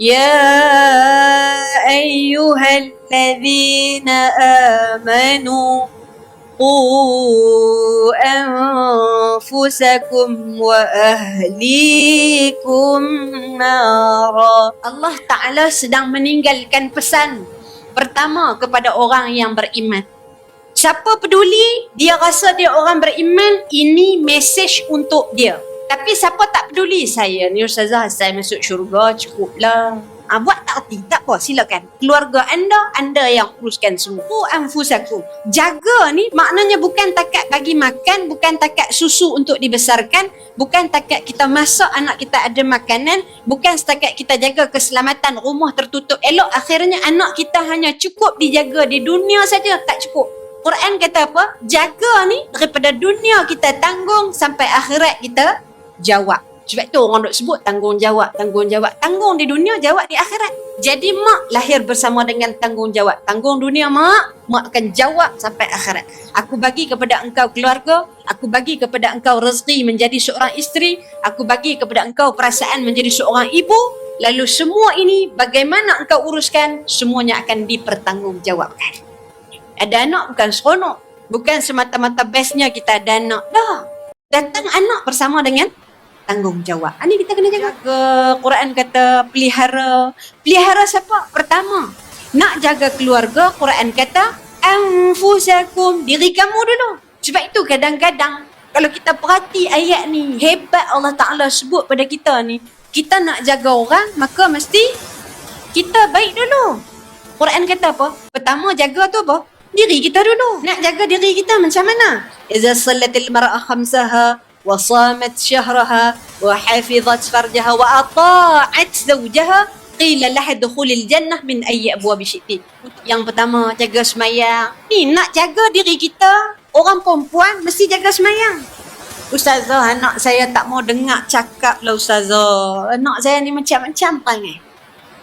يا أيها الذين آمنوا قوا أنفسكم وأهليكم نارا. Allah Ta'ala sedang meninggalkan pesan pertama kepada orang yang beriman. Siapa peduli, dia rasa dia orang beriman, ini mesej untuk dia. Tapi siapa tak peduli, saya ni Ustazah, saya masuk syurga, cukuplah. Buat tak erti, tak apa, silakan. Keluarga anda yang uruskan semua. Anfusakum. Jaga ni maknanya bukan takat bagi makan, bukan takat susu untuk dibesarkan, bukan takat kita masak anak kita ada makanan, bukan setakat kita jaga keselamatan rumah tertutup elok, akhirnya anak kita hanya cukup dijaga di dunia saja, tak cukup. Quran kata apa? Jaga ni daripada dunia kita tanggung sampai akhirat kita jawab. Sebab tu orang duk sebut tanggungjawab. Tanggung di dunia, jawab di akhirat. Jadi mak lahir bersama dengan tanggungjawab. Tanggung dunia mak akan jawab sampai akhirat. Aku bagi kepada engkau keluarga, aku bagi kepada engkau rezeki menjadi seorang isteri, aku bagi kepada engkau perasaan menjadi seorang ibu. Lalu semua ini bagaimana engkau uruskan, semuanya akan dipertanggungjawabkan. Ada anak bukan seronok, bukan semata-mata bestnya kita ada anak. Dah, datang anak bersama dengan tanggungjawab. Ini kita kena jaga. Quran kata pelihara. Pelihara siapa? Pertama, nak jaga keluarga, Quran kata anfusakum, diri kamu dulu. Sebab itu kadang-kadang kalau kita perhati ayat ni, hebat Allah Ta'ala sebut pada kita ni, kita nak jaga orang, maka mesti kita baik dulu. Quran kata apa? Pertama jaga tu apa? Diri kita dulu. Nak jaga diri kita macam mana? Iza sallatil mar'a khamsaha wa samat syahraha wa hafizat farjaha wa ata'at zawjaha qila laha dukhulil jannah min ayyi abwabi syi'ti. Yang pertama, jaga semayang. Ni nak jaga diri kita, orang perempuan mesti jaga semayang. Ustazah, anak saya tak mau dengar cakap lah Ustazah. Anak saya ni macam-macam perangai.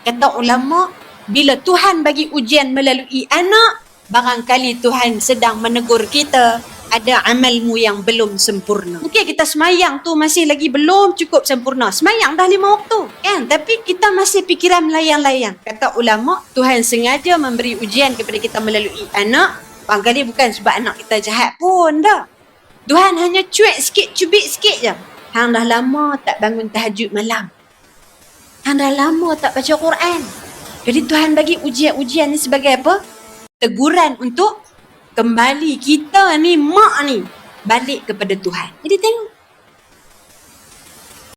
Kata ulama, bila Tuhan bagi ujian melalui anak, barangkali Tuhan sedang menegur kita, ada amalmu yang belum sempurna. Mungkin kita semayang tu masih lagi belum cukup sempurna. Semayang dah 5 waktu, kan? Tapi kita masih fikiran melayang-layang. Kata ulama, Tuhan sengaja memberi ujian kepada kita melalui anak. Barangkali bukan sebab anak kita jahat pun dah. Tuhan hanya cuik sikit, cubit sikit je. Hang dah lama tak bangun tahajud malam. Hang dah lama tak baca Quran. Jadi Tuhan bagi ujian-ujian ni sebagai apa? Teguran untuk kembali kita ni, mak ni, balik kepada Tuhan. Jadi tengok,